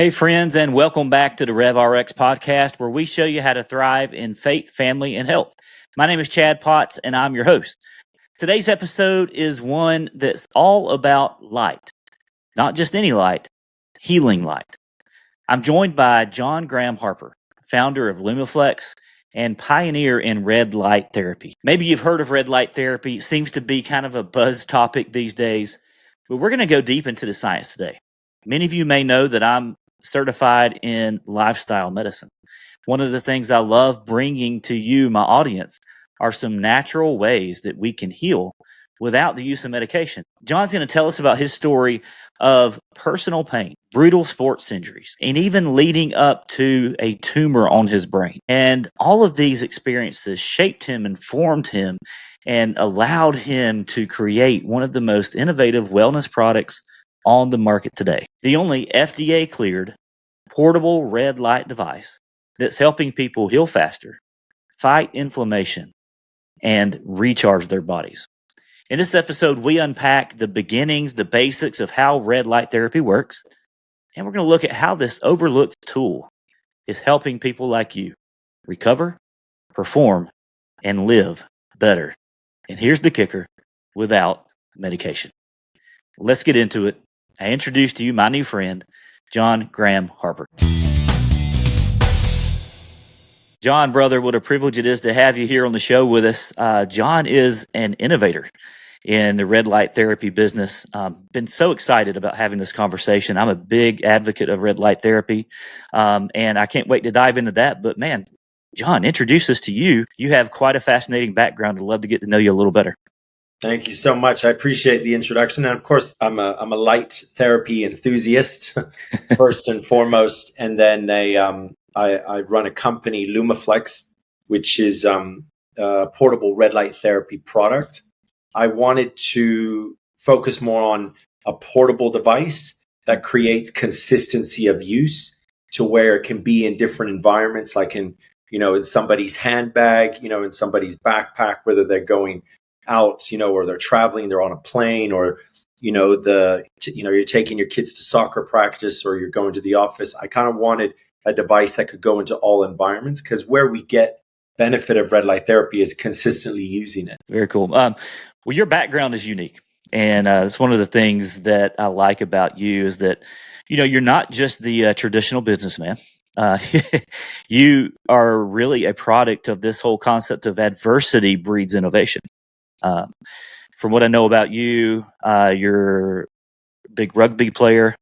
Hey, friends, and welcome back to the Rev Rx Podcast, where we show you how to thrive in faith, family, and health. My name is Chad Potts, and I'm your host. Today's episode is one that's all about light. Not just any light, healing light. I'm joined by John Graham Harper, founder of Lumaflex and pioneer in red light therapy. Maybe you've heard of red light therapy. It seems to be kind of a buzz topic these days, but we're going to go deep into the science today. Many of you may know that I'm certified in lifestyle medicine. One of the things I love bringing to you, my audience, are some natural ways that we can heal without the use of medication. John's going to tell us about his story of personal pain, brutal sports injuries, and even leading up to a tumor on his brain. And all of these experiences shaped him and formed him and allowed him to create one of the most innovative wellness products on the market today. The only FDA-cleared portable red light device that's helping people heal faster, fight inflammation, and recharge their bodies. In this episode, we unpack the beginnings, the basics of how red light therapy works, and we're going to look at how this overlooked tool is helping people like you recover, perform, and live better. And here's the kicker: without medication. Let's get into it. I introduce to you my new friend, John Graham Harper. John, brother, what a privilege it is to have you here on the show with us. John is an innovator in the red light therapy business. Been so excited about having this conversation. I'm a big advocate of red light therapy, and I can't wait to dive into that. But man, John, introduce us to you. You have quite a fascinating background. I'd love to get to know you a little better. Thank you so much. I appreciate the introduction. And of course, I'm a light therapy enthusiast first and foremost. And then I run a company, Lumaflex, which is a portable red light therapy product. I wanted to focus more on a portable device that creates consistency of use to where it can be in different environments, like in somebody's handbag, in somebody's backpack, whether they're going out, or they're traveling, they're on a plane, or you're taking your kids to soccer practice, or you're going to the office. I kind of wanted a device that could go into all environments, because where we get benefit of red light therapy is consistently using it. Very cool. Well, your background is unique, and it's one of the things that I like about you is that you're not just the traditional businessman. You are really a product of this whole concept of adversity breeds innovation. From what I know about you, you're a big rugby player.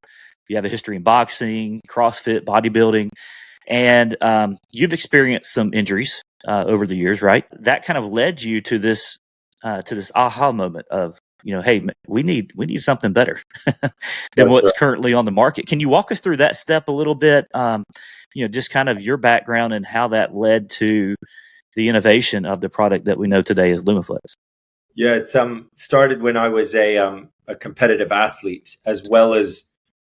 You have a history in boxing, CrossFit, bodybuilding, and you've experienced some injuries over the years, right? That kind of led you to this aha moment of, hey, we need something better than what's currently on the market. Can you walk us through that step a little bit? Just kind of your background and how that led to the innovation of the product that we know today as Lumaflex. Yeah, it's started when I was a competitive athlete, as well as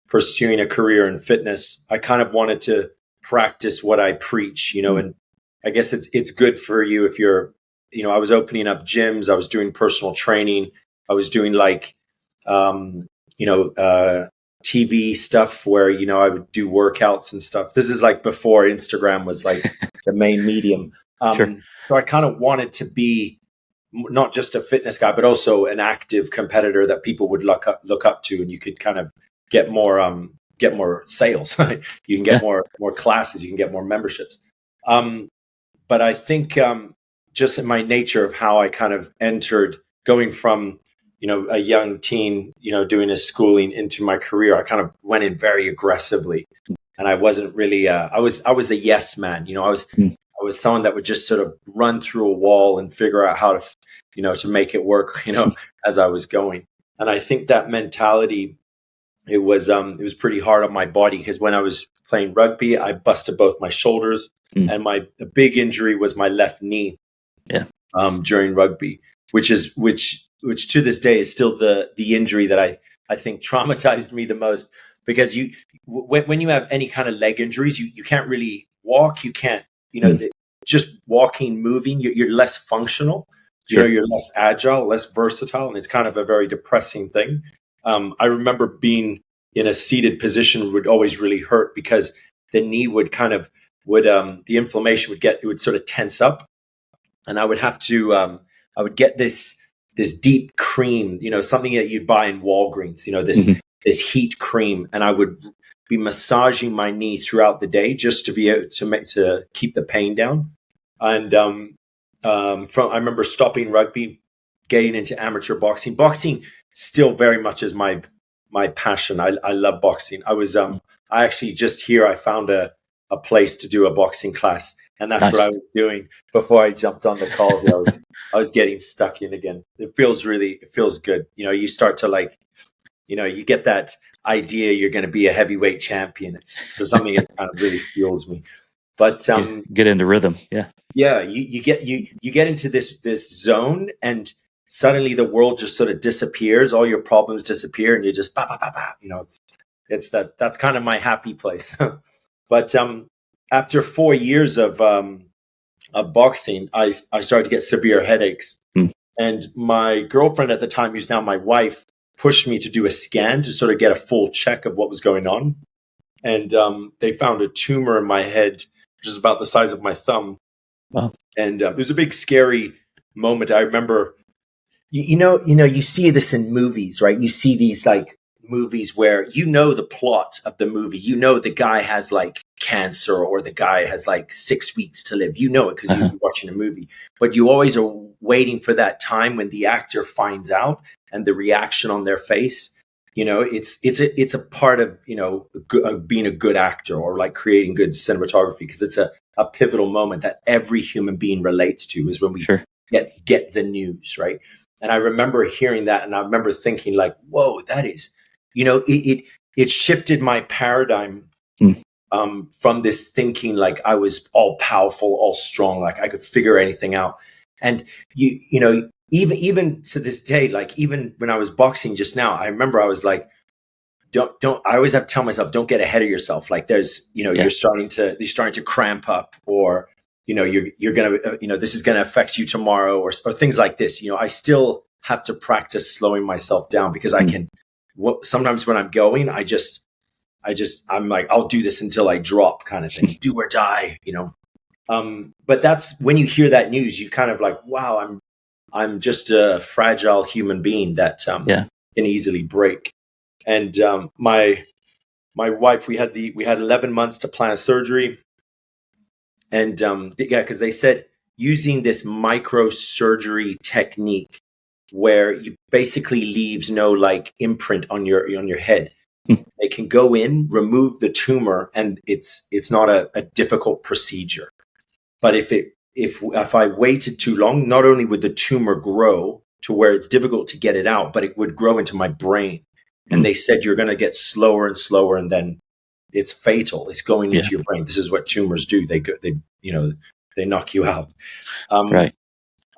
pursuing a career in fitness. I kind of wanted to practice what I preach, and I guess it's good for you if you're, I was opening up gyms, I was doing personal training, I was doing TV stuff where, I would do workouts and stuff. This is like before Instagram was like the main medium. Sure. So I kind of wanted to be not just a fitness guy, but also an active competitor that people would look up to, and you could kind of get more sales. You can get more classes, you can get more memberships. But I think just in my nature of how I kind of entered, going from a young teen, doing his schooling into my career, I kind of went in very aggressively, and I wasn't really. I was a yes man. I was someone that would just sort of run through a wall and figure out how to make it work, as I was going. And I think that mentality, it was pretty hard on my body, because when I was playing rugby, I busted both my shoulders, and a big injury was my left knee. Yeah. During rugby, which to this day is still the injury that I think traumatized me the most, because when you have any kind of leg injuries, you can't really walk, you can't. Just walking, moving, you're less functional. Sure. You're less agile, less versatile, and it's kind of a very depressing thing. I remember being in a seated position would always really hurt because the knee would the inflammation would sort of tense up, and I would have to I would get this deep cream, something that you'd buy in Walgreens, this heat cream, and I would be massaging my knee throughout the day just to be able to keep the pain down. And I remember stopping rugby, getting into amateur boxing. Boxing still very much is my passion. I love boxing. I actually just here I found a place to do a boxing class, and that's nice. What I was doing before I jumped on the call. I was getting stuck in again. It feels good. You start to you get that idea you're going to be a heavyweight champion. It's something that kind of really fuels me. But get into rhythm. Yeah. You get into this zone, and suddenly the world just sort of disappears. All your problems disappear, and you just that's kind of my happy place. But after 4 years of boxing, I started to get severe headaches, and my girlfriend at the time, who's now my wife, pushed me to do a scan to sort of get a full check of what was going on. And they found a tumor in my head, which is about the size of my thumb. Wow. And it was a big, scary moment. I remember, you see this in movies, right? You see these movies where the plot of the movie, the guy has cancer, or the guy has 6 weeks to live, it because you're watching a movie, but you always are waiting for that time when the actor finds out and the reaction on their face. It's a part of being a good actor, or creating good cinematography, because it's a pivotal moment that every human being relates to, is when we get the news, right? And I remember hearing that, and I remember thinking whoa, that is, it shifted my paradigm from this thinking I was all powerful, all strong, I could figure anything out. And even to this day, even when I was boxing just now, I remember I was don't. I always have to tell myself, don't get ahead of yourself. There's, you're starting to cramp up, or you're gonna, this is gonna affect you tomorrow, or things like this. I still have to practice slowing myself down, because I can. Sometimes when I'm going, I'm I'll do this until I drop, kind of thing, do or die, But that's when you hear that news, you kind of wow, I'm just a fragile human being that can easily break. And my wife, we had 11 months to plan surgery, and because they said using this microsurgery technique, where you basically leaves no imprint on your head. They can go in, remove the tumor, and it's not a difficult procedure. But if I waited too long, not only would the tumor grow to where it's difficult to get it out, but it would grow into my brain. And they said you're going to get slower and slower, and then it's fatal. It's going into your brain. This is what tumors do. They knock you out. Right.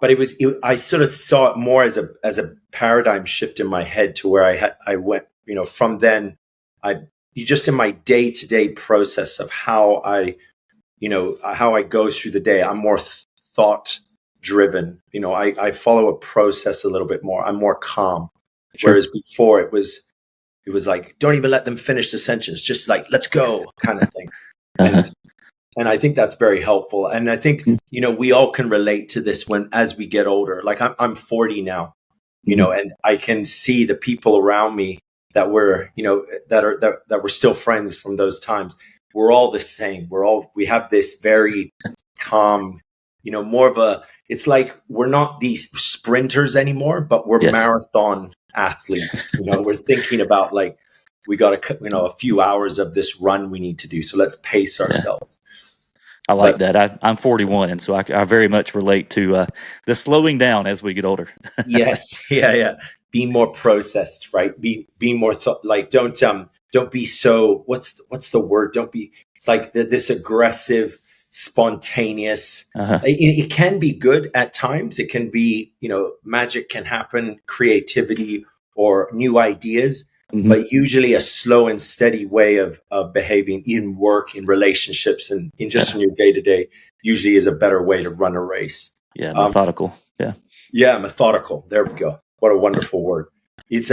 But I sort of saw it more as a paradigm shift in my head, to where I went, from then, just in my day-to-day process of how I go through the day, I'm more thought driven. I follow a process a little bit more. I'm more calm. Sure. Whereas before it was don't even let them finish the sentence. Just let's go, kind of thing. And I think that's very helpful. And I think, we all can relate to this as we get older. I'm 40 now, and I can see the people around me that were, that were still friends from those times. We're all the same. We have this very calm, more of it's we're not these sprinters anymore, but we're marathon athletes. We're thinking about we got a few hours of this run we need to do. So let's pace ourselves. I like that. I'm 41, and so I very much relate to the slowing down as we get older. Yes. Yeah. Being more processed, right? Be more don't be so, what's the word? Don't be, it's this aggressive, spontaneous. It can be good at times. It can be, magic can happen, creativity or new ideas, but usually a slow and steady way of behaving in work, in relationships, and in your day-to-day usually is a better way to run a race. Methodical. Yeah, methodical. There we go. What a wonderful word. It's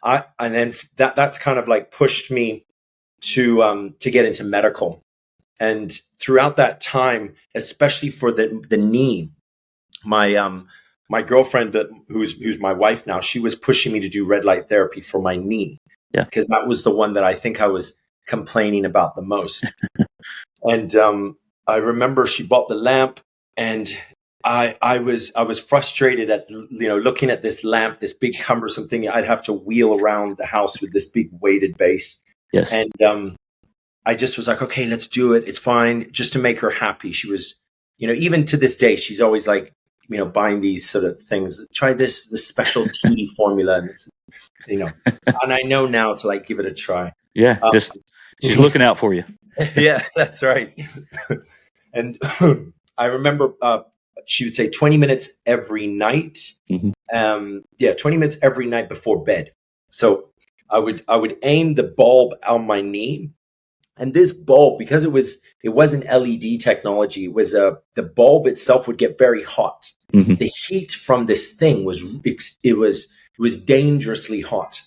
and then that's kind of like pushed me to get into medical. And throughout that time, especially for the knee, my girlfriend, who's my wife now, she was pushing me to do red light therapy for my knee. Yeah. Because that was the one that I think I was complaining about the most. And I remember she bought the lamp, and I was frustrated at looking at this lamp, this big cumbersome thing. I'd have to wheel around the house with this big weighted base. Yes. And I just was like, okay, let's do it. It's fine, just to make her happy. She was, even to this day, she's always like, buying these sort of things. Try this special tea formula, and it's, and I know now to like give it a try. Yeah, just she's looking out for you. Yeah, that's right. And I remember she would say 20 minutes every night. 20 minutes every night before bed. So I would aim the bulb on my knee, and this bulb, because it wasn't LED technology, it was the bulb itself would get very hot. The heat from this thing was dangerously hot.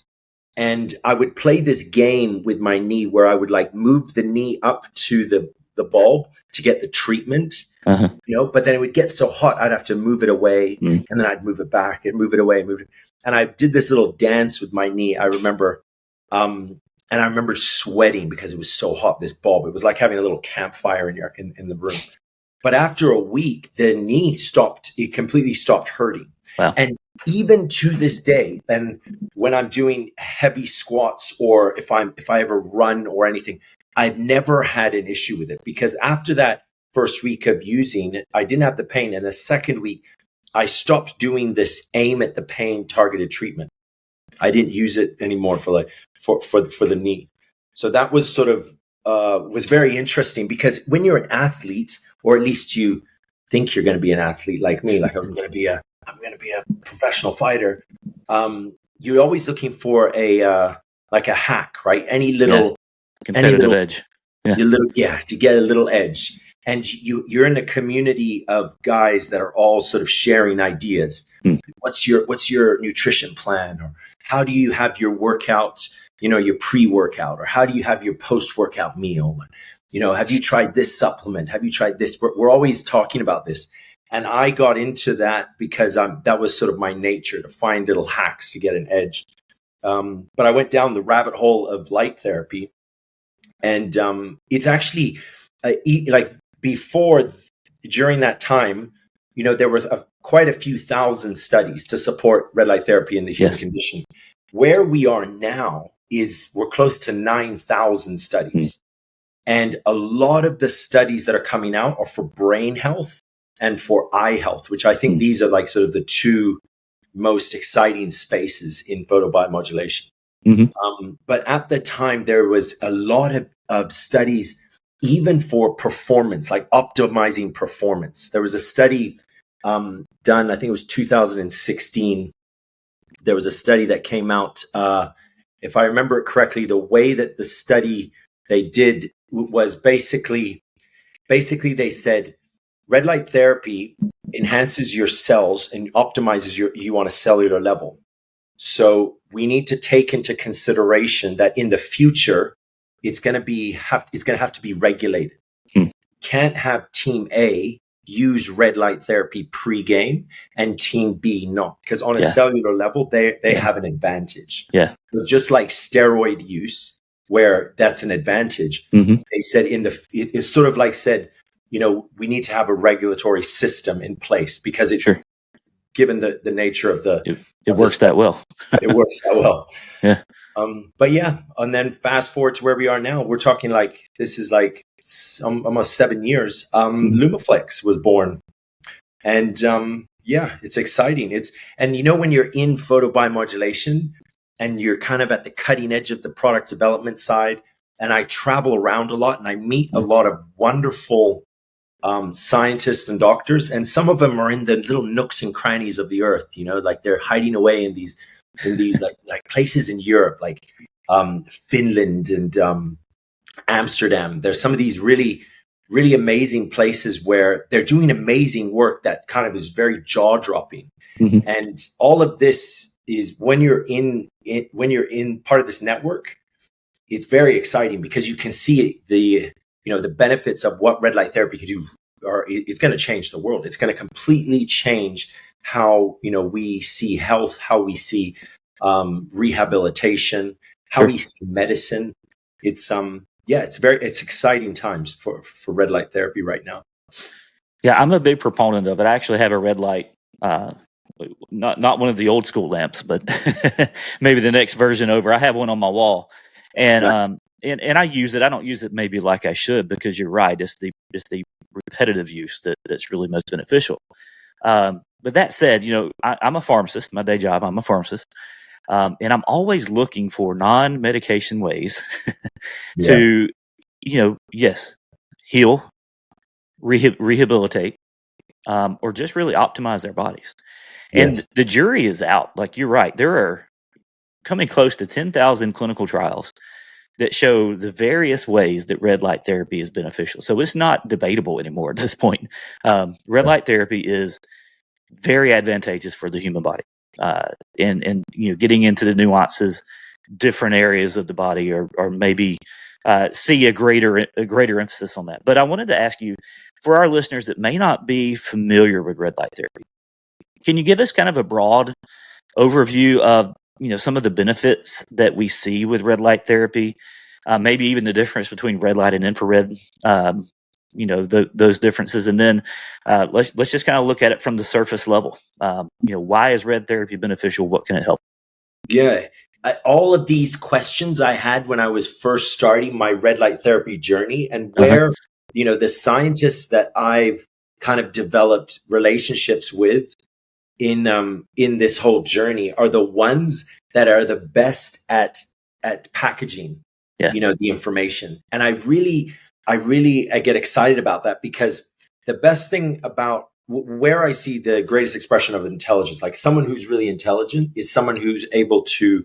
And I would play this game with my knee where I would like move the knee up to the bulb to get the treatment, but then it would get so hot, I'd have to move it away, and then I'd move it back and move it away and move it. And I did this little dance with my knee, I remember. And I remember sweating because it was so hot, this bulb. It was like having a little campfire in the room. But after a week, the knee completely stopped hurting. Wow. And even to this day, and when I'm doing heavy squats, or if I ever run or anything, I've never had an issue with it, because after that first week of using it, I didn't have the pain. And the second week, I stopped doing this aim at the pain targeted treatment. I didn't use it anymore for the knee. So that was sort of was very interesting, because when you're an athlete, or at least you think you're going to be an athlete like me, like I'm going to be a professional fighter. You're always looking for a hack, right? Any little competitive edge. To get a little edge. And you're in a community of guys that are all sort of sharing ideas. What's your nutrition plan, or how do you have your workout, your pre-workout, or how do you have your post-workout meal? Have you tried this supplement? Have you tried this? We're always talking about this. And I got into that because that was sort of my nature, to find little hacks to get an edge. But I went down the rabbit hole of light therapy, and it's actually during that time, there were quite a few thousand studies to support red light therapy in the human condition. Where we are now is we're close to 9,000 studies. And a lot of the studies that are coming out are for brain health and for eye health, which I think these are like sort of the two most exciting spaces in photobiomodulation. But at the time, there was a lot of studies, even for performance, like optimizing performance. There was a study done, I think it was 2016. There was a study that came out, if I remember it correctly, the way that the study they did was basically they said red light therapy enhances your cells and optimizes you on a cellular level. So we need to take into consideration that in the future, it's going to have to be regulated. Can't have team A use red light therapy pre-game and team B not, because on a cellular level, they have an advantage. Yeah. So just like steroid use, where that's an advantage, they said it's sort of like said, we need to have a regulatory system in place, because given the nature of it works that well. It works that well. Yeah. But yeah, and then fast forward to where we are now, we're talking like, this is like almost 7 years. Lumaflex was born, and it's exciting. When you're in photobiomodulation and you're kind of at the cutting edge of the product development side, and I travel around a lot and I meet a lot of wonderful scientists and doctors, and some of them are in the little nooks and crannies of the earth, like they're hiding away in these like places in Europe, like Finland and Amsterdam. There's some of these really, really amazing places where they're doing amazing work that kind of is very jaw-dropping. And all of this when you're in part of this network, it's very exciting because you can see the benefits of what red light therapy can do. It's going to change the world. It's going to completely change how we see health, how we see rehabilitation, how we see medicine. It's it's exciting times for red light therapy right now. Yeah, I'm a big proponent of it. I actually have a red light, not one of the old school lamps, but maybe the next version over. I have one on my wall, and Nice. And I use it. I don't use it maybe like I should, because you're right. It's the repetitive use that's really most beneficial. But that said, I'm a pharmacist. My day job, I'm a pharmacist, and I'm always looking for non-medication ways to, yes, heal, rehabilitate, or just really optimize their bodies. And Yes. the jury is out. Like, you're right. There are coming close to 10,000 clinical trials that show the various ways that red light therapy is beneficial. So it's not debatable anymore at this point. Red light therapy is very advantageous for the human body. And getting into the nuances, different areas of the body, or maybe see a greater emphasis on that. But I wanted to ask you, for our listeners that may not be familiar with red light therapy, can you give us kind of a broad overview of some of the benefits that we see with red light therapy, maybe even the difference between red light and infrared, those differences, and then let's just kind of look at it from the surface level. Why is red therapy beneficial? What can it help? Yeah. All of these questions I had when I was first starting my red light therapy journey, and where, the scientists that I've kind of developed relationships with in this whole journey are the ones that are the best at packaging, the information. And I get excited about that, because the best thing about where I see the greatest expression of intelligence, like someone who's really intelligent, is someone who's able to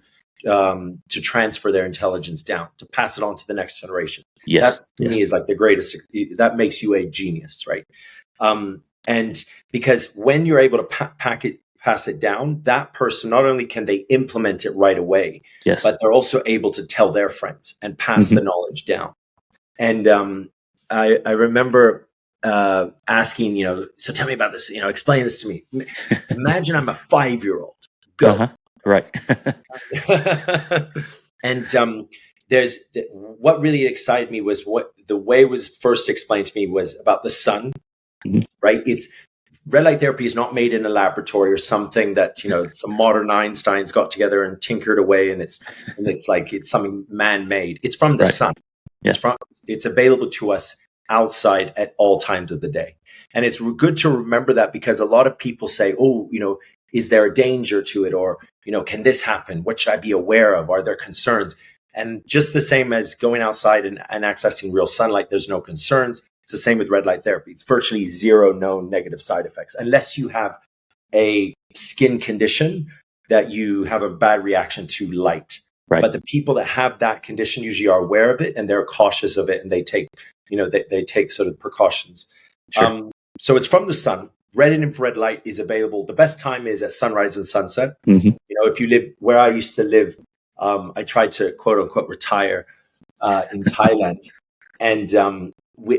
transfer their intelligence down, to pass it on to the next generation. That's to me is like the greatest. That makes you a genius, right? And because when you're able to pass it down, that person, not only can they implement it right away, but they're also able to tell their friends and pass the knowledge down. And I remember asking, so tell me about this, explain this to me. Imagine I'm a 5-year-old. Go. Right. And there's what really excited me was what the way it was first explained to me was about the sun. Right? It's red light therapy is not made in a laboratory or something that some modern Einsteins got together and tinkered away, and it's like it's something man-made. It's from the sun. It's available to us outside at all times of the day, and it's good to remember that, because a lot of people say, "Oh, is there a danger to it?" Or can this happen? What should I be aware of? Are there concerns? And just the same as going outside and accessing real sunlight, there's no concerns. It's the same with red light therapy. It's virtually zero known negative side effects, unless you have a skin condition that you have a bad reaction to light. Right. But the people that have that condition usually are aware of it, and they're cautious of it, and they take, they take sort of precautions. Sure. So it's from the sun. Red and infrared light is available. The best time is at sunrise and sunset. If you live where I used to live, I tried to quote unquote retire in Thailand, and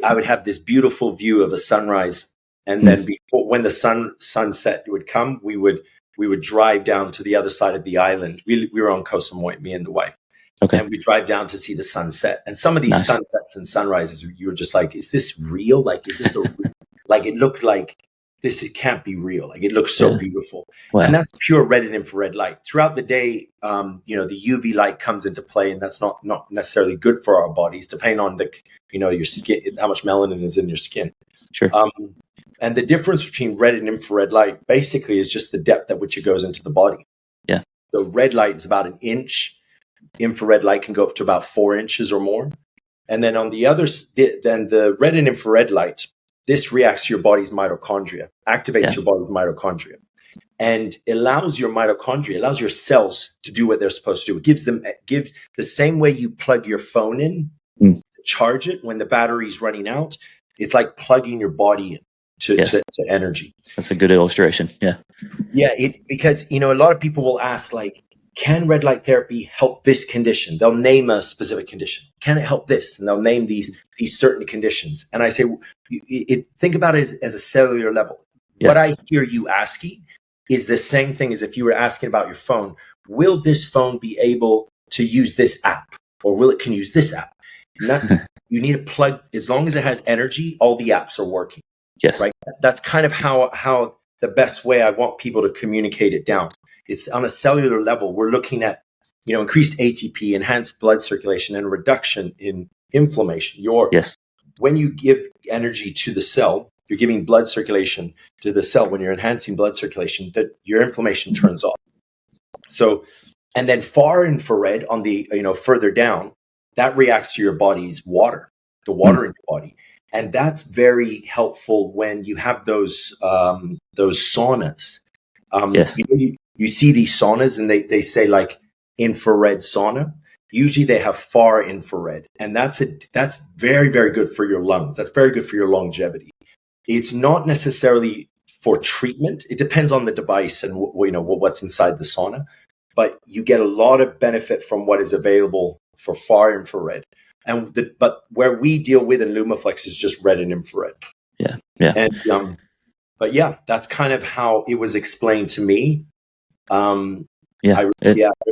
I would have this beautiful view of a sunrise, and then when the sunset would come, we would drive down to the other side of the island. We were on Koh Samui, me and the wife, and we drive down to see the sunset. And some of these sunsets and sunrises, you were just like, "Is this real? Like, is this like it looked like this? It can't be real. Like, it looks so beautiful." Wow. And that's pure red and infrared light. Throughout the day, the UV light comes into play, and that's not necessarily good for our bodies, depending on your skin, how much melanin is in your skin. Sure. And the difference between red and infrared light basically is just the depth at which it goes into the body. Yeah. So red light is about 1 inch. Infrared light can go up to about 4 inches or more. And then on the the red and infrared light, this reacts to your body's mitochondria, activates your body's mitochondria, and allows your cells to do what they're supposed to do. It gives the same way you plug your phone in to charge it when the battery's running out. It's like plugging your body in to energy. That's a good illustration. Yeah. Yeah, because a lot of people will ask, like, can red light therapy help this condition? They'll name a specific condition. Can it help this? And they'll name these certain conditions. And I say, think about it as a cellular level. Yeah. What I hear you asking is the same thing as if you were asking about your phone. Will this phone be able to use this app, or can use this app? You need to plug. As long as it has energy, all the apps are working. Yes. Right. That's kind of how the best way I want people to communicate it down. It's on a cellular level. We're looking at, increased ATP, enhanced blood circulation, and reduction in inflammation. When you give energy to the cell, you're giving blood circulation to the cell. When you're enhancing blood circulation, that your inflammation turns off. So, and then far infrared on the, further down, that reacts to your body's water, the water in your body. And that's very helpful when you have those saunas. Yes. You see these saunas and they say like infrared sauna. Usually they have far infrared, and that's very, very good for your lungs. That's very good for your longevity. It's not necessarily for treatment. It depends on the device and what's inside the sauna, but you get a lot of benefit from what is available for far infrared. But where we deal with in Lumaflex is just red and infrared. Yeah. And but yeah, that's kind of how it was explained to me. I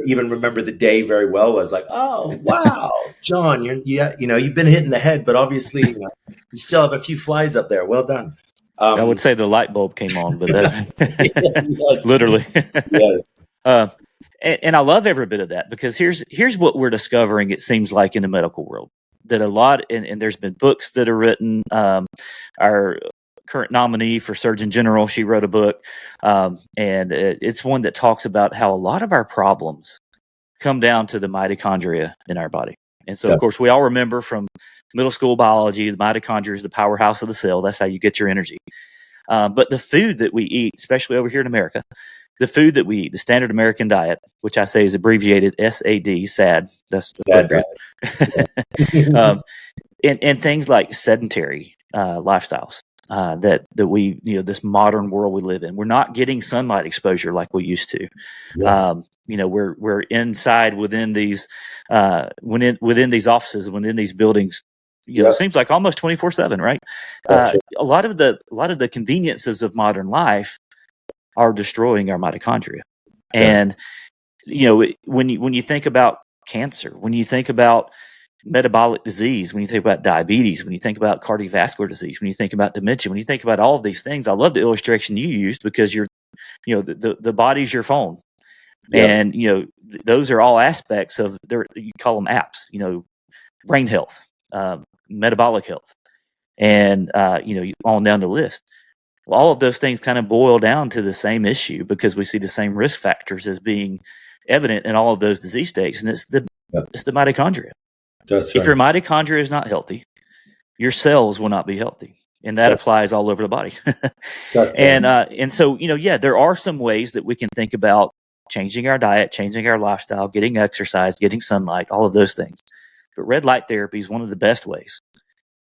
even remember the day very well. I was like, "Oh, wow, John, you've been hitting the head, but obviously you still have a few flies up there. Well done." I would say the light bulb came on, but yes. Literally, yes. And I love every bit of that, because here's what we're discovering. It seems like in the medical world that a lot, and there's been books that are written. Our current nominee for Surgeon General, she wrote a book, and it's one that talks about how a lot of our problems come down to the mitochondria in our body. And so, of course, we all remember from middle school biology, the mitochondria is the powerhouse of the cell. That's how you get your energy. But the food that we eat, especially over here in America, the food that we eat, the standard American diet, which I say is abbreviated SAD, SAD. That's the program. And things like sedentary lifestyles. That we, this modern world we live in, we're not getting sunlight exposure like we used to. Yes. We're inside within these within these offices, within these buildings. It seems like almost 24/7, right? Right. A lot of the conveniences of modern life are destroying our mitochondria. Yes. And when you think about cancer, when you think about metabolic disease, when you think about diabetes, when you think about cardiovascular disease, when you think about dementia, when you think about all of these things, I love the illustration you used, because the body's your phone. Yep. And those are all aspects of you call them apps, brain health, metabolic health, and on down the list. Well, all of those things kind of boil down to the same issue, because we see the same risk factors as being evident in all of those disease states, and it's the mitochondria. That's if your mitochondria is not healthy, your cells will not be healthy, and that applies all over the body. That's and so there are some ways that we can think about changing our diet, changing our lifestyle, getting exercise, getting sunlight, all of those things. But red light therapy is one of the best ways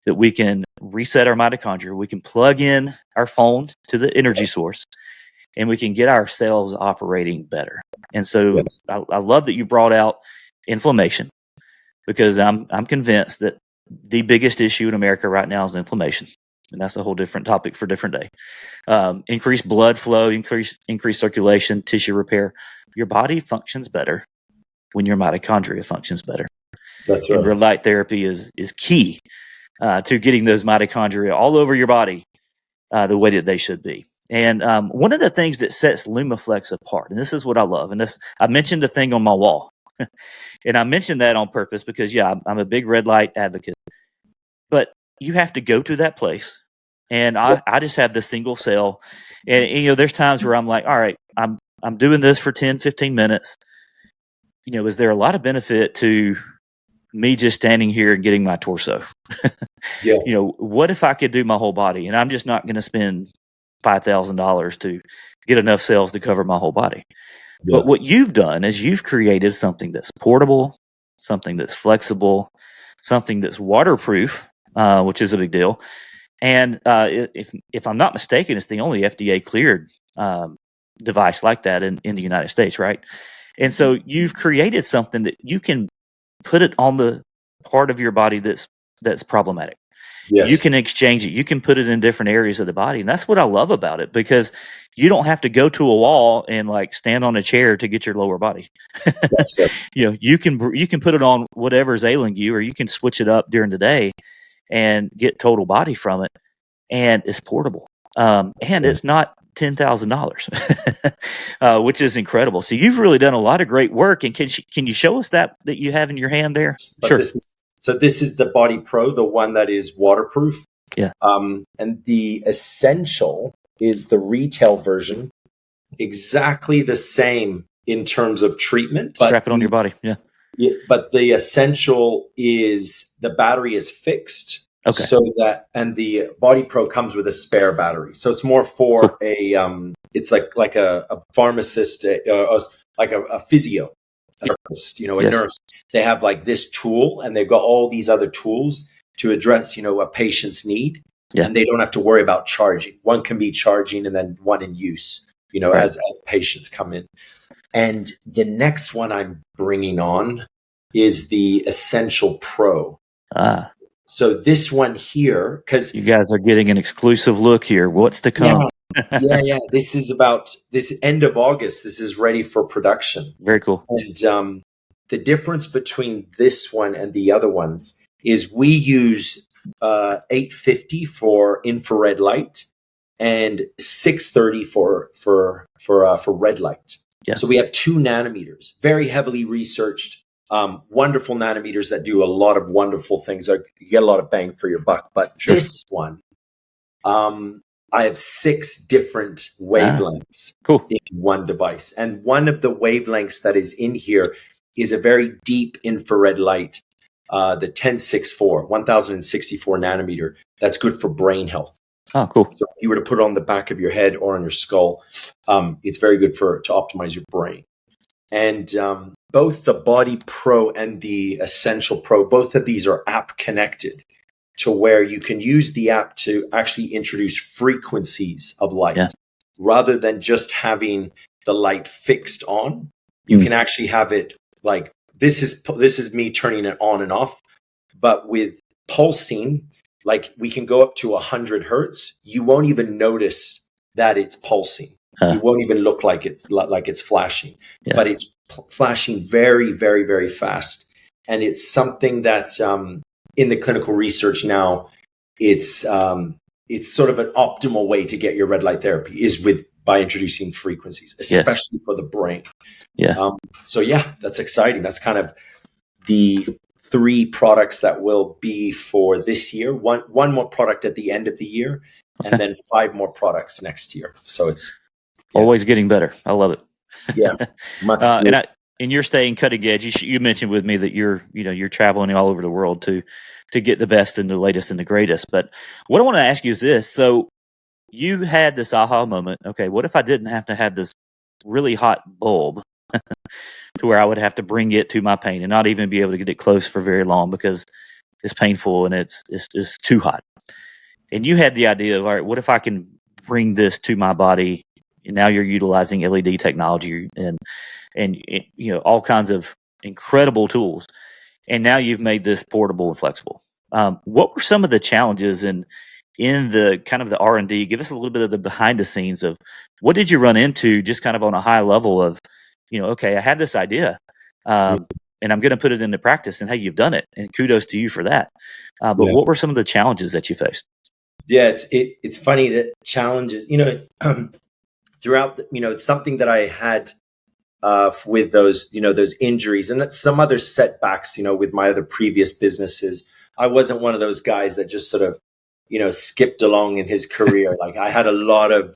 that we can reset our mitochondria. We can plug in our phone to the energy source, and we can get our cells operating better. And so I love that you brought out inflammation, because I'm convinced that the biggest issue in America right now is inflammation, and that's a whole different topic for a different day. Increased blood flow, increased circulation, tissue repair. Your body functions better when your mitochondria functions better. That's right. And red light therapy is key to getting those mitochondria all over your body the way that they should be. And one of the things that sets Lumaflex apart, and this is what I love, and I mentioned the thing on my wall. And I mentioned that on purpose because, I'm a big red light advocate. But you have to go to that place. And I just have the single cell. And there's times where I'm like, all right, I'm doing this for 10, 15 minutes. Is there a lot of benefit to me just standing here and getting my torso? Yes. What if I could do my whole body? And I'm just not going to spend $5,000 to get enough cells to cover my whole body. Yeah. But what you've done is you've created something that's portable, something that's flexible, something that's waterproof, which is a big deal. And if I'm not mistaken, it's the only FDA cleared device like that in the United States, right? And so you've created something that you can put it on the part of your body that's problematic. Yes. You can exchange it. You can put it in different areas of the body. And that's what I love about it, because you don't have to go to a wall and like stand on a chair to get your lower body. That's good. You can put it on whatever's ailing you, or you can switch it up during the day and get total body from it. And it's portable. And it's not $10,000, which is incredible. So you've really done a lot of great work. And can you show us that you have in your hand there? But sure. This is the Body Pro, the one that is waterproof. Yeah. And the Essential is the retail version, exactly the same in terms of treatment. Strap it on your body. Yeah. But the Essential is the battery is fixed. Okay. And the Body Pro comes with a spare battery. So it's more for it's like a pharmacist, like a physio, a nurse. They have like this tool, and they've got all these other tools to address, a patient's need. Yeah. And they don't have to worry about charging. One can be charging and then one in use, right, as patients come in. And the next one I'm bringing on is the Essential Pro. So this one here, because you guys are getting an exclusive look here. What's to come? Yeah. This is about this end of August. This is ready for production. Very cool. And the difference between this one and the other ones is we use 850 for infrared light and 630 for red light. Yeah. So we have 2 nanometers, very heavily researched. Wonderful nanometers that do a lot of wonderful things. You get a lot of bang for your buck. But This one, I have 6 different wavelengths in one device. And one of the wavelengths that is in here is a very deep infrared light, the 1064 nanometer. That's good for brain health. Oh, cool. So if you were to put it on the back of your head or on your skull, it's very good to optimize your brain. And both the Body Pro and the Essential Pro, both of these are app connected to where you can use the app to actually introduce frequencies of light. Rather than just having the light fixed on. You can actually have it like this is me turning it on and off, but with pulsing, like we can go up to 100 hertz. You won't even notice that it's pulsing. It won't even look like it's flashing, but it's flashing very, very, very fast. And it's something that in the clinical research now, it's sort of an optimal way to get your red light therapy is by introducing frequencies, especially for the brain. That's exciting. That's kind of the 3 products that will be for this year. One more product at the end of the year, and then 5 more products next year. So it's always getting better. I love it. Yeah, and you're staying cutting edge. You mentioned with me that you're traveling all over the world to get the best and the latest and the greatest. But what I want to ask you is this: so you had this aha moment. Okay, what if I didn't have to have this really hot bulb to where I would have to bring it to my pain and not even be able to get it close for very long because it's painful and it's too hot? And you had the idea of, all right, what if I can bring this to my body? And now you're utilizing LED technology and all kinds of incredible tools. And now you've made this portable and flexible. What were some of the challenges in the kind of the R&D? Give us a little bit of the behind the scenes of what did you run into, just kind of on a high level of, okay, I had this idea and I'm going to put it into practice, and hey, you've done it, and kudos to you for that. But what were some of the challenges that you faced? Yeah, it's funny that challenges, throughout, it's something that I had with those injuries and some other setbacks, with my other previous businesses. I wasn't one of those guys that just sort of, skipped along in his career. Like I had a lot of,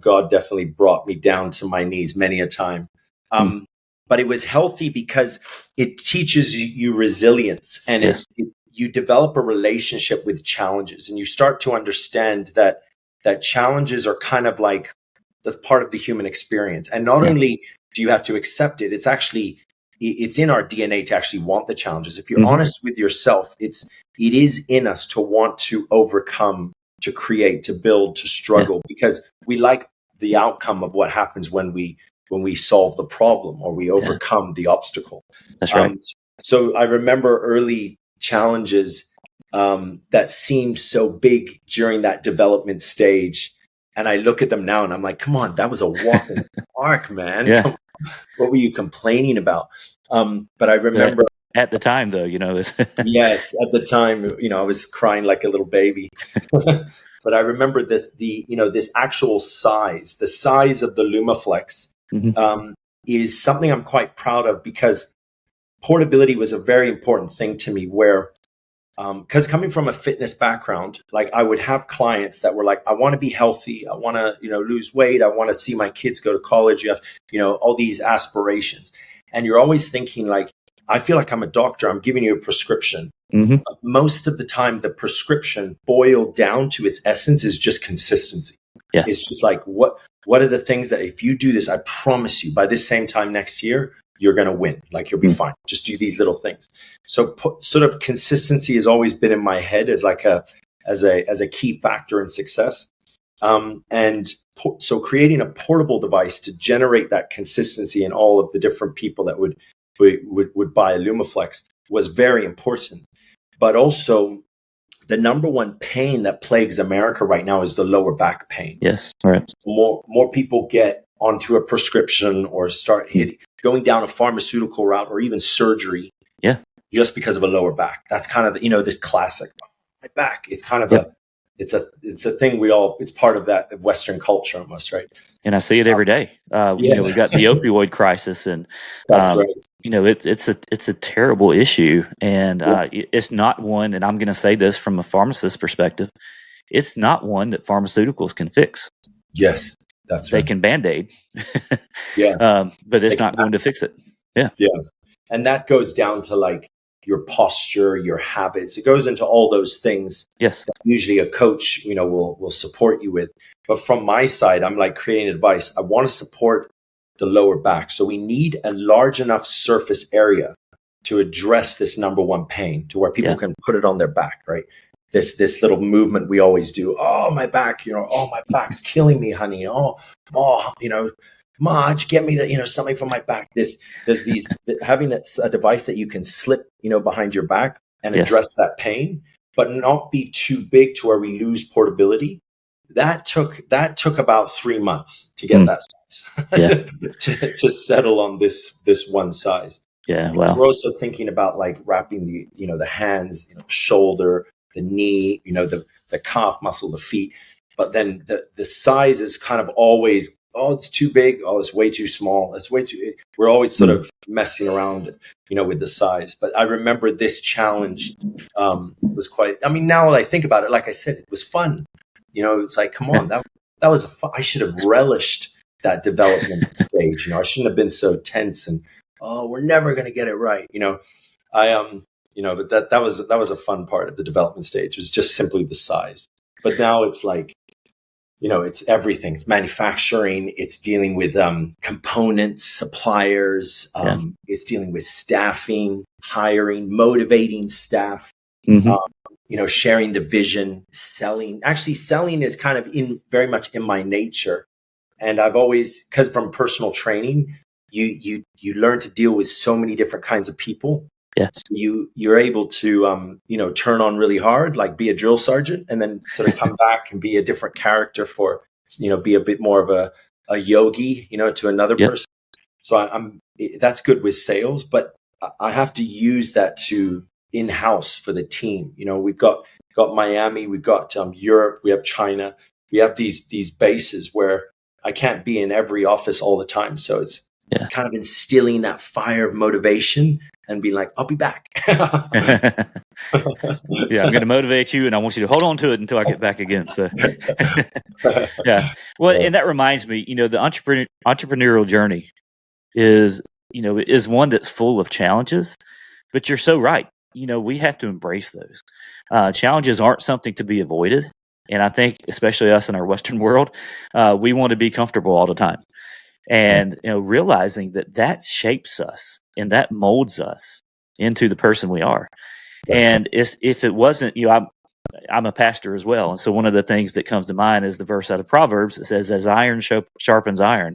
God definitely brought me down to my knees many a time. But it was healthy because it teaches you resilience, and you develop a relationship with challenges, and you start to understand that challenges are kind of like, that's part of the human experience. And not only do you have to accept it, it's in our DNA to actually want the challenges. If you're honest with yourself, it is in us to want to overcome, to create, to build, to struggle, because we like the outcome of what happens when we solve the problem or we overcome the obstacle. That's right. So I remember early challenges that seemed so big during that development stage. And I look at them now and I'm like, come on, that was a walk in the park, man. Yeah. What were you complaining about? But I remember at the time, though, yes, at the time, I was crying like a little baby. But I remember this actual size, the size of the Lumaflex is something I'm quite proud of, because portability was a very important thing to me, where because coming from a fitness background, like I would have clients that were like, I want to be healthy. I want to, lose weight. I want to see my kids go to college. You have, all these aspirations. And you're always thinking like, I feel like I'm a doctor. I'm giving you a prescription. Mm-hmm. But most of the time, the prescription boiled down to its essence is just consistency. Yeah. It's just like, what are the things that if you do this, I promise you by this same time next year, you're going to win. Like you'll be fine. Just do these little things. So sort of consistency has always been in my head as like as a key factor in success. So creating a portable device to generate that consistency in all of the different people that would buy a Lumaflex was very important. But also the number one pain that plagues America right now is the lower back pain. Yes. Right. More people get onto a prescription or start going down a pharmaceutical route or even surgery. Yeah. Just because of a lower back. That's kind of, this classic, my back. It's kind of it's a thing it's part of that Western culture almost, right? And I see it every day. We've got the opioid crisis, and that's right. It's a terrible issue, and it's not one. And I'm going to say this from a pharmacist perspective, it's not one that pharmaceuticals can fix. Yes, that's right. They can Band-Aid, but it's not going to fix it. Yeah, and that goes down to like your posture, your habits. It goes into all those things. Yes, that usually a coach, will support you with. But from my side, I'm like creating advice. I want to support the lower back. So we need a large enough surface area to address this number one pain, to where people can put it on their back, right? This little movement we always do. Oh, my back, oh, my back's killing me, honey. Oh, Marge, get me something for my back. Having a device that you can slip, behind your back and address that pain, but not be too big to where we lose portability. That took about 3 months to get that size, to settle on this one size. Yeah, wow. So we're also thinking about like wrapping the hands, shoulder, the knee, the calf muscle, the feet. But then the size is kind of always, oh, it's too big. Oh, it's way too small. It's way too. We're always sort of messing around, with the size. But I remember this challenge was quite. I mean, now that I think about it, like I said, it was fun. It's like, come on, that was I should have relished that development stage. I shouldn't have been so tense and we're never going to get it right. But that was a fun part of the development stage. It was just simply the size. But now it's like, it's everything. It's manufacturing. It's dealing with components, suppliers. It's dealing with staffing, hiring, motivating staff. Sharing the vision, selling. Actually, selling is kind of very much in my nature. And I've always, because from personal training, you learn to deal with so many different kinds of people. Yeah. So you're able to turn on really hard, like be a drill sergeant, and then sort of come back and be a different character for be a bit more of a yogi, to another person. So that's good with sales, but I have to use that to in-house for the team. We've got Miami, we've got Europe, we have China, we have these bases where I can't be in every office all the time. So it's kind of instilling that fire of motivation and being like, I'll be back. I'm going to motivate you, and I want you to hold on to it until I get back again. So, Well, and that reminds me, the entrepreneurial journey is one that's full of challenges, but you're so right. We have to embrace those. Challenges aren't something to be avoided. And I think, especially us in our Western world, we want to be comfortable all the time. And, realizing that shapes us and that molds us into the person we are. And if it wasn't, I'm a pastor as well. And so one of the things that comes to mind is the verse out of Proverbs that says, as iron sharpens iron,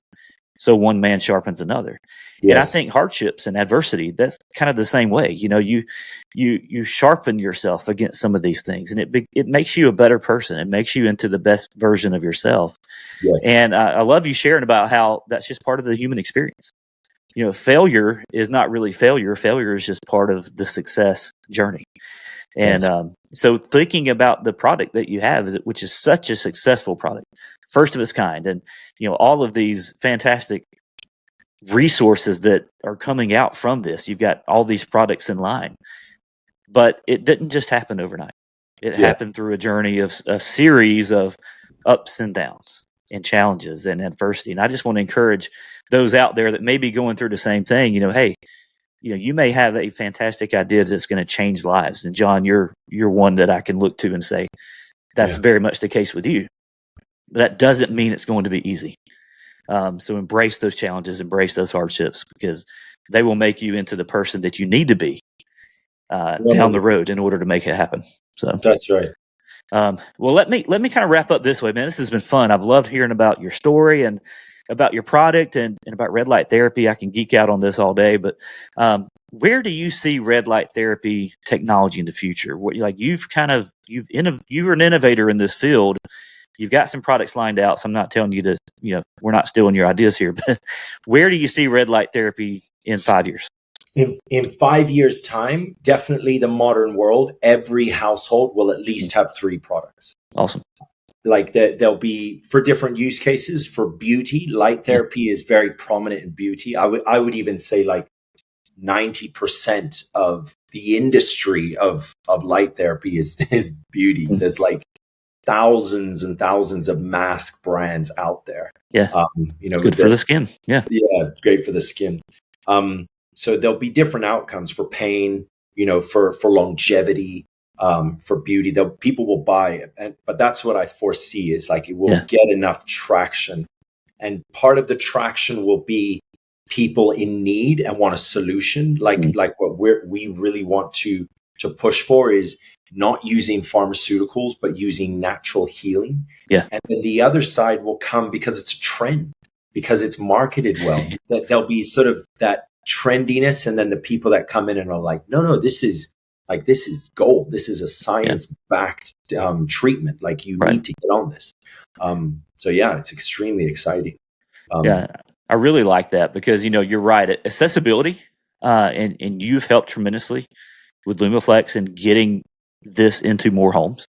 so one man sharpens another. Yes. And I think hardships and adversity, that's kind of the same way. You sharpen yourself against some of these things, and it makes you a better person. It makes you into the best version of yourself. Yes. And I love you sharing about how that's just part of the human experience. Failure is not really failure. Failure is just part of the success journey. And so thinking about the product that you have, which is such a successful product, first of its kind, and all of these fantastic resources that are coming out from this, you've got all these products in line, but it didn't just happen overnight. It happened through a journey of a series of ups and downs and challenges and adversity. And I just want to encourage those out there that may be going through the same thing. Hey, you may have a fantastic idea that's going to change lives. And John, you're one that I can look to and say, that's very much the case with you. But that doesn't mean it's going to be easy. So embrace those challenges, embrace those hardships, because they will make you into the person that you need to be down the road in order to make it happen. So that's right. Well, let me kind of wrap up this way, man. This has been fun. I've loved hearing about your story and about your product and about red light therapy. I can geek out on this all day, but where do you see red light therapy technology in the future? You're an innovator in this field. You've got some products lined out, so I'm not telling you to, we're not stealing your ideas here, but where do you see red light therapy in 5 years? In 5 years' time, definitely the modern world, every household will at least have 3 products. Awesome. Like there'll be for different use cases. For beauty, light therapy is very prominent in beauty. I would even say like 90% of the industry of light therapy is beauty. There's like thousands and thousands of mask brands out there. Yeah. It's good for the skin. Yeah. Yeah. Great for the skin. So there'll be different outcomes for pain, for longevity, for beauty. People will buy it. But that's what I foresee is like it will get enough traction. And part of the traction will be people in need and want a solution. Like what we really want to push for is not using pharmaceuticals, but using natural healing. Yeah. And then the other side will come because it's a trend, because it's marketed well. That there'll be sort of that trendiness, and then the people that come in and are like, no, this is gold. This is a science-backed treatment. Like you need to get on this. So it's extremely exciting. I really like that because you're right. Accessibility, and you've helped tremendously with Lumaflex and getting this into more homes.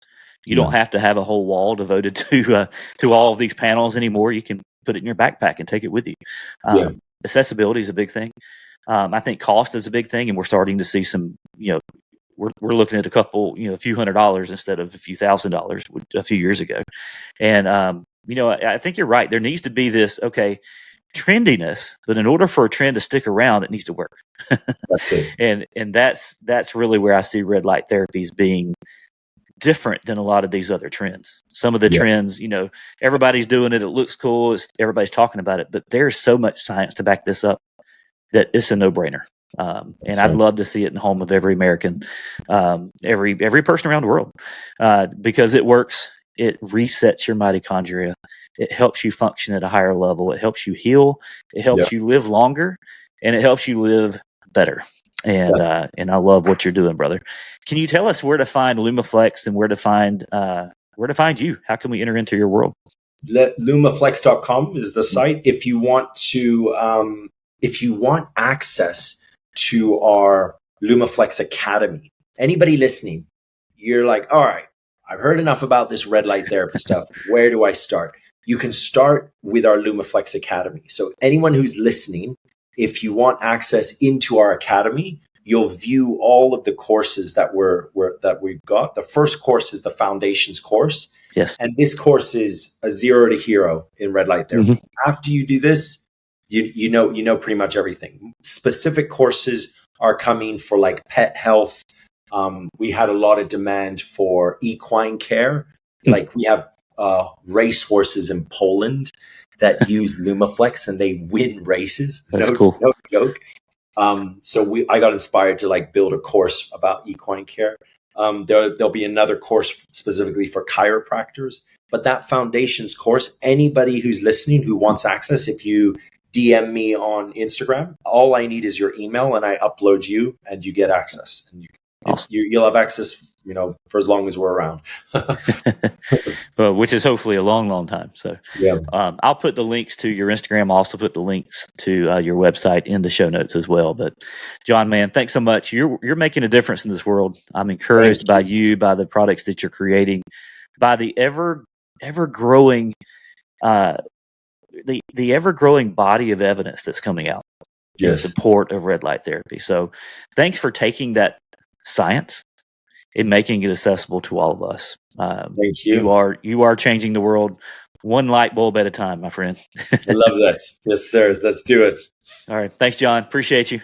You don't have to have a whole wall devoted to all of these panels anymore. You can put it in your backpack and take it with you. Accessibility is a big thing. I think cost is a big thing, and we're starting to see some. We're looking at a few $100s instead of a few $1,000s a few years ago. And I think you're right. There needs to be this trendiness, but in order for a trend to stick around, it needs to work. That's it. And that's really where I see red light therapies being different than a lot of these other trends. Some of the trends, everybody's doing it. It looks cool. Everybody's talking about it, but there's so much science to back this up that it's a no-brainer. And I'd love to see it in the home of every American, every person around the world, because it works. It resets your mitochondria. It helps you function at a higher level. It helps you heal. It helps you live longer, and it helps you live better. And I love what you're doing, brother. Can you tell us where to find Lumaflex and where to find you? How can we enter into your world? Lumaflex.com is the site. If you want access to our Lumaflex Academy, anybody listening, you're like, all right, I've heard enough about this red light therapy stuff. Where do I start? You can start with our Lumaflex Academy. So anyone who's listening, if you want access into our academy, you'll view all of the courses that we've got. The first course is the foundations course. Yes. And this course is a 0 to hero in red light therapy. Mm-hmm. After you do this, you know pretty much everything. Specific courses are coming for like pet health. We had a lot of demand for equine care. Like we have race horses in Poland that use Lumaflex and they win races. That's cool. No joke. So I got inspired to like build a course about equine care. There'll be another course specifically for chiropractors, but that foundations course, anybody who's listening who wants access, if you DM me on Instagram, all I need is your email and I upload you and you get access. And Awesome. you'll have access, for as long as we're around. Well, which is hopefully a long, long time. So Yeah. I'll put the links to your Instagram. I'll also put the links to your website in the show notes as well. But John, man, thanks so much. You're making a difference in this world. I'm encouraged by you, by the products that you're creating, by the ever growing the ever growing body of evidence that's coming out in support of red light therapy. So thanks for taking that science and making it accessible to all of us. Thank you. You are changing the world one light bulb at a time, my friend. I love that. Yes, sir. Let's do it. All right. Thanks, John. Appreciate you.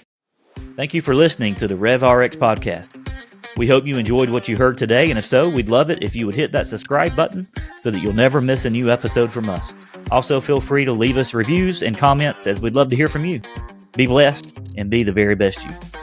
Thank you for listening to the Rev Rx Podcast. We hope you enjoyed what you heard today, and if so, we'd love it if you would hit that subscribe button so that you'll never miss a new episode from us. Also, feel free to leave us reviews and comments, as we'd love to hear from you. Be blessed and be the very best you.